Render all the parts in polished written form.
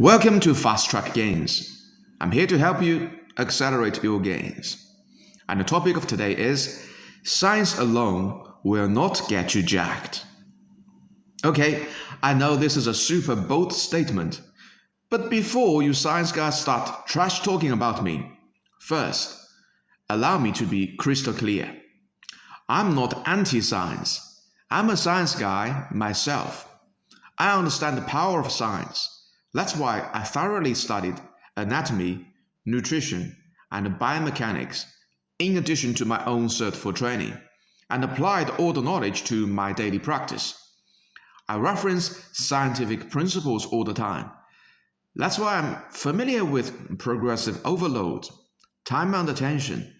Welcome to Fast Track Gains. I'm here to help you accelerate your gains. And the topic of today is science alone will not get you jacked. Okay, I know this is a super bold statement, but before you science guys start trash talking about me, first, allow me to be crystal clear. I'm not anti-science. I'm a science guy myself. I understand the power of science. That's why I thoroughly studied anatomy, nutrition, and biomechanics, in addition to my own cert for training, and applied all the knowledge to my daily practice. I reference scientific principles all the time. That's why I'm familiar with progressive overload, time under tension,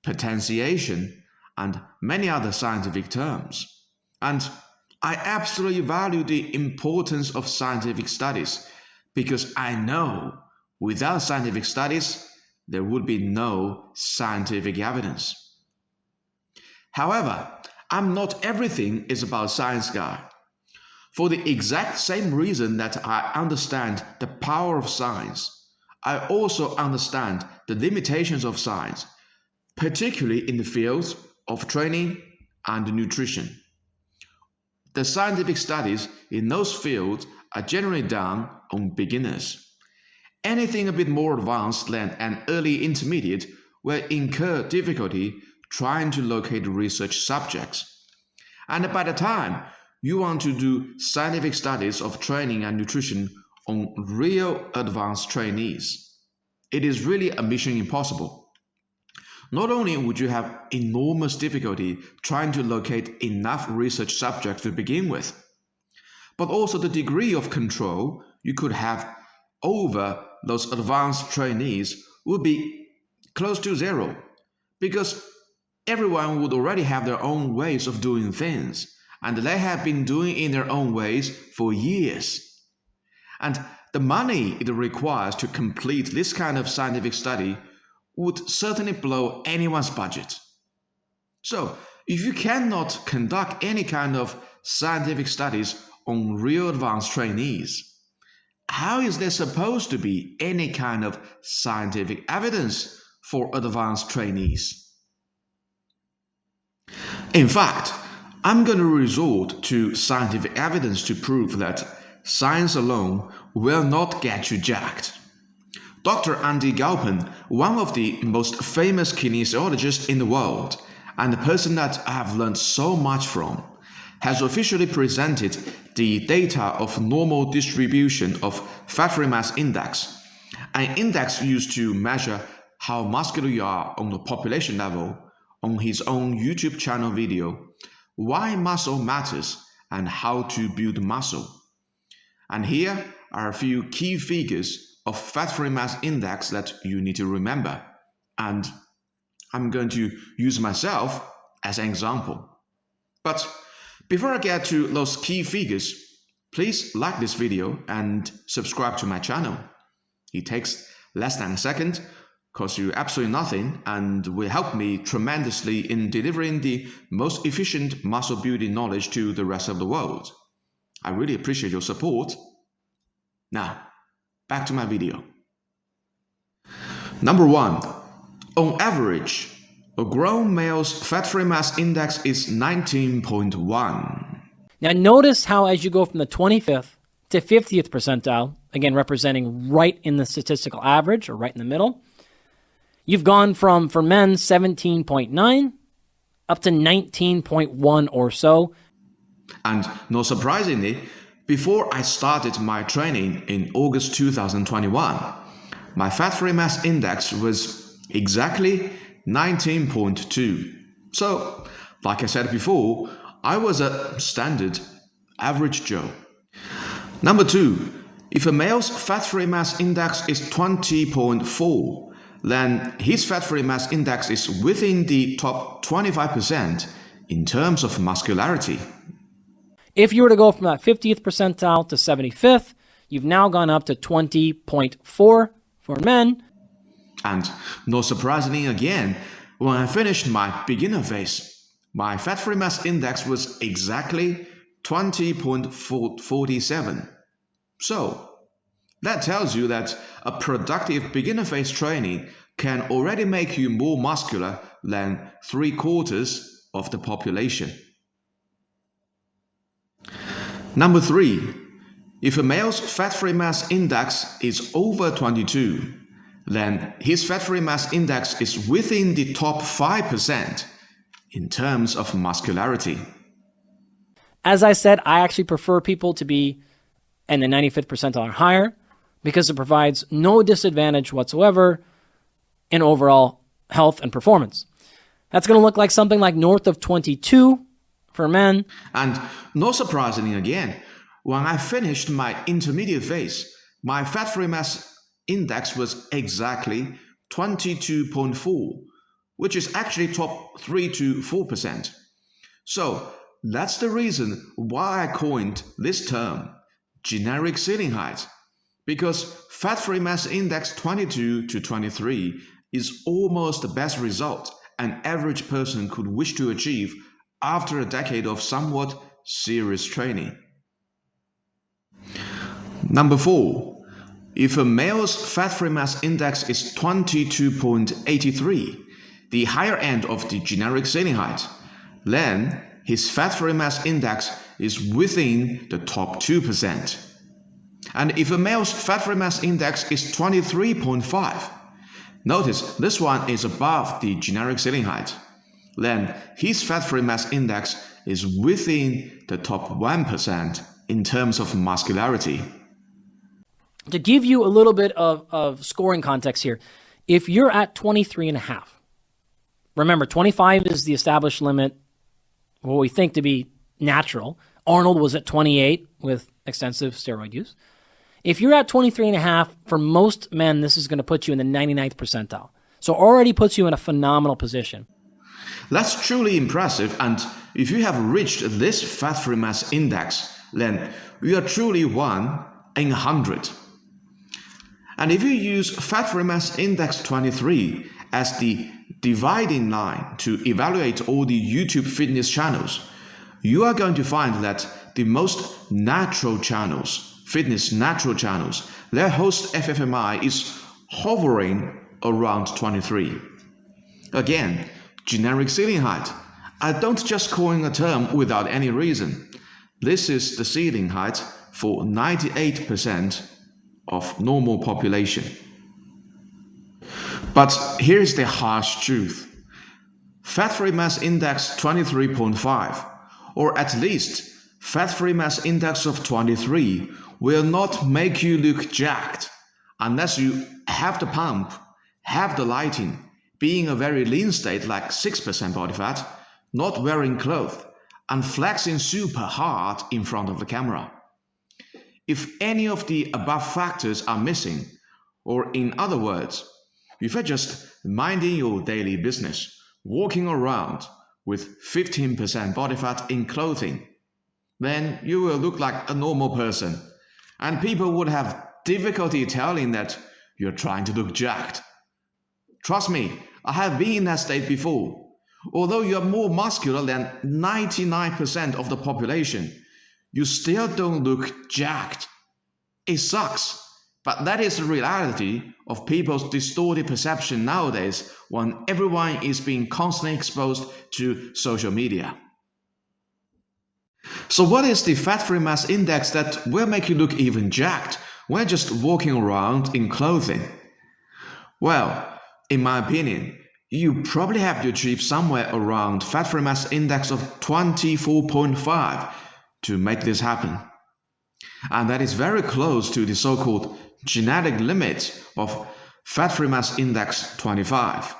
potentiation, and many other scientific terms. And I absolutely value the importance of scientific studies because I know without scientific studies, there would be no scientific evidence. However, I'm not everything is about science guy. For the exact same reason that I understand the power of science, I also understand the limitations of science, particularly in the fields of training and nutrition. The scientific studies in those fields are generally done on beginners. Anything a bit more advanced than an early intermediate will incur difficulty trying to locate research subjects. And by the time you want to do scientific studies of training and nutrition on real advanced trainees, it is really a mission impossible. Not only would you have enormous difficulty trying to locate enough research subjects to begin with, but also the degree of control you could have over those advanced trainees would be close to zero, because everyone would already have their own ways of doing things, and they have been doing in their own ways for years. And the money it requires to complete this kind of scientific study would certainly blow anyone's budget. So, if you cannot conduct any kind of scientific studies on real advanced trainees, how is there supposed to be any kind of scientific evidence for advanced trainees? In fact, I'm going to resort to scientific evidence to prove that science alone will not get you jacked. Dr. Andy Galpin, one of the most famous kinesiologists in the world, and the person that I have learned so much from, has officially presented the data of normal distribution of fat-free mass index, an index used to measure how muscular you are on the population level, on his own YouTube channel video, Why Muscle Matters and How to Build Muscle. And here are a few key figures of fat-free mass index that you need to remember. And I'm going to use myself as an example. But before I get to those key figures, please like this video and subscribe to my channel. It takes less than a second, costs you absolutely nothing, and will help me tremendously in delivering the most efficient muscle building knowledge to the rest of the world. I really appreciate your support. Now, back to my video. Number 1. On average, a grown male's fat-free mass index is 19.1. Now notice how as you go from the 25th to 50th percentile, again representing right in the statistical average or right in the middle, you've gone from, for men, 17.9 up to 19.1 or so. And not surprisingly, before I started my training in August 2021, my fat-free mass index was exactly 19.2. So, like I said before, I was a standard average Joe. Number 2, if a male's fat-free mass index is 20.4, then his fat-free mass index is within the top 25% in terms of muscularity. If you were to go from that 50th percentile to 75th, you've now gone up to 20.4 for men. And not surprisingly again, when I finished my beginner phase, my fat-free mass index was exactly 20.47. So, That tells you that a productive beginner phase training can already make you more muscular than 3/4 of the population. Number 3. If a male's fat-free mass index is over 22, then his fat-free mass index is within the top 5% in terms of muscularity. As I said, I actually prefer people to be in the 95th percentile or higher because it provides no disadvantage whatsoever in overall health and performance. That's going to look like something like north of 22 for men. And not surprisingly again, when I finished my intermediate phase, my fat-free mass index was exactly 22.4, which is actually top 3 to 4%. So that's the reason why I coined this term, generic ceiling height, because fat-free mass index 22 to 23 is almost the best result an average person could wish to achieve after a decade of somewhat serious training. Number 4. If a male's fat-free mass index is 22.83, the higher end of the generic ceiling height, then his fat-free mass index is within the top 2%. And if a male's fat-free mass index is 23.5, notice this one is above the generic ceiling height, then his fat-free mass index is within the top 1% in terms of muscularity. To give you a little bit of scoring context here, if you're at 23.5, remember 25 is the established limit, what we think to be natural. Arnold was at 28 with extensive steroid use. If you're at 23.5, for most men, this is going to put you in the 99th percentile. So already puts you in a phenomenal position. That's truly impressive, and if you have reached this fat-free mass index, then you are truly 1 in 100. And if you use fat-free mass index 23 as the dividing line to evaluate all the YouTube fitness channels, you are going to find that the most natural channels, fitness natural channels, their host FFMI is hovering around 23. Again, generic ceiling height. I don't just coin a term without any reason. This is the ceiling height for 98% of normal population. But here's the harsh truth. Fat-free mass index 23.5, or at least fat-free mass index of 23, will not make you look jacked unless you have the pump, have the lighting, be in a very lean state like 6% body fat, not wearing clothes, and flexing super hard in front of the camera. If any of the above factors are missing, or in other words, if you're just minding your daily business, walking around with 15% body fat in clothing, then you will look like a normal person, and people would have difficulty telling that you're trying to look jacked. Trust me, I have been in that state before. Although you are more muscular than 99% of the population, you still don't look jacked. It sucks, but that is the reality of people's distorted perception nowadays when everyone is being constantly exposed to social media. So what is the fat-free mass index that will make you look even jacked when just walking around in clothing? Well, in my opinion, you probably have to achieve somewhere around fat-free mass index of 24.5 to make this happen. And that is very close to the so-called genetic limit of fat-free mass index 25.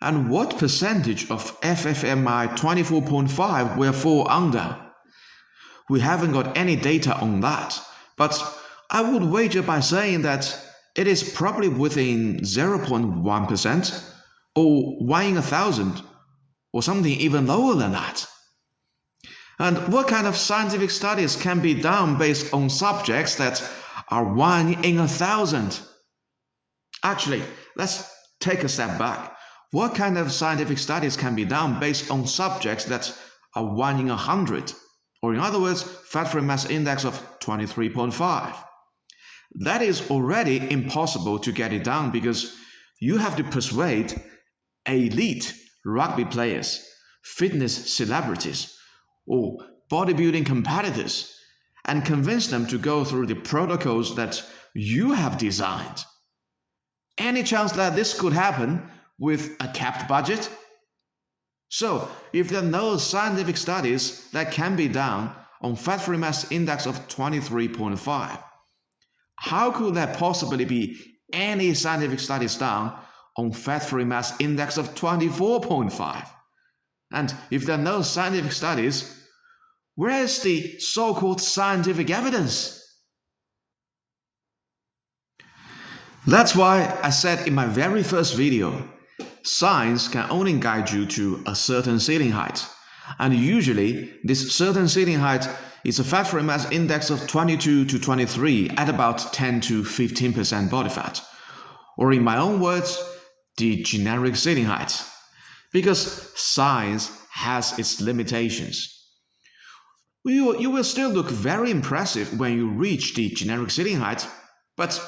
And what percentage of FFMI 24.5 will fall under? We haven't got any data on that, but I would wager by saying that it is probably within 0.1%, or 1 in 1,000, or something even lower than that. And what kind of scientific studies can be done based on subjects that are 1 in 1,000? Actually, let's take a step back. What kind of scientific studies can be done based on subjects that are 1 in 100? Or in other words, fat-free mass index of 23.5. that is already impossible to get it done because you have to persuade elite rugby players, fitness celebrities, or bodybuilding competitors and convince them to go through the protocols that you have designed. Any chance that this could happen with a capped budget? So, if there are no scientific studies that can be done on fat-free mass index of 23.5, how could there possibly be any scientific studies done on fat-free mass index of 24.5? And if there are no scientific studies, where is the so-called scientific evidence? That's why I said in my very first video, science can only guide you to a certain ceiling height. And usually, this certain ceiling height is a fat-free mass index of 22 to 23 at about 10 to 15% body fat. Or in my own words, the generic ceiling height. Because science has its limitations. You will still look very impressive when you reach the generic ceiling height, but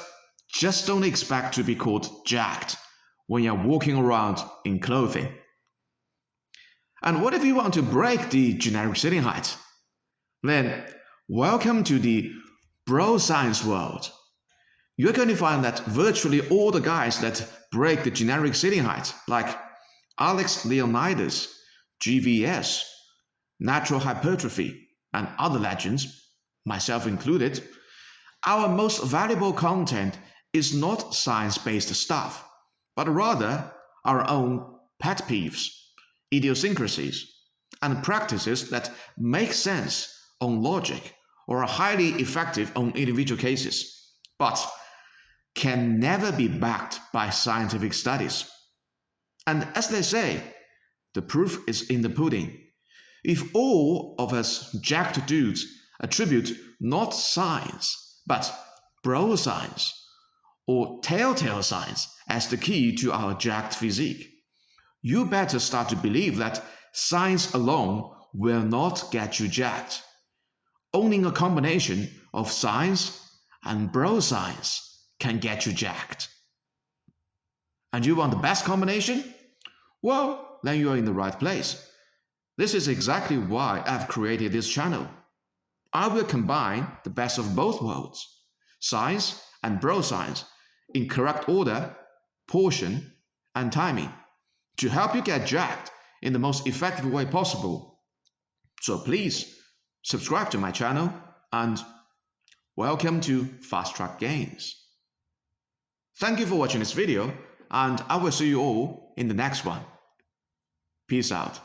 just don't expect to be called jacked when you're walking around in clothing. And what if you want to break the generic ceiling height? Then, welcome to the bro science world. You're going to find that virtually all the guys that break the generic ceiling height, like Alex Leonidas, GVS, natural hypertrophy, and other legends, myself included, our most valuable content is not science-based stuff, but rather our own pet peeves, idiosyncrasies, and practices that make sense on logic or are highly effective on individual cases, but can never be backed by scientific studies. And as they say, the proof is in the pudding. If all of us jacked dudes attribute not science, but bro science, or telltale science as the key to our jacked physique, you better start to believe that science alone will not get you jacked. Owning a combination of science and bro science can get you jacked. And you want the best combination? Well, then you are in the right place. This is exactly why I've created this channel. I will combine the best of both worlds, science and bro science, in correct order, portion, and timing, to help you get jacked in the most effective way possible. So please, subscribe to my channel, and welcome to Fast Track Gains. Thank you for watching this video, and I will see you all in the next one. Peace out.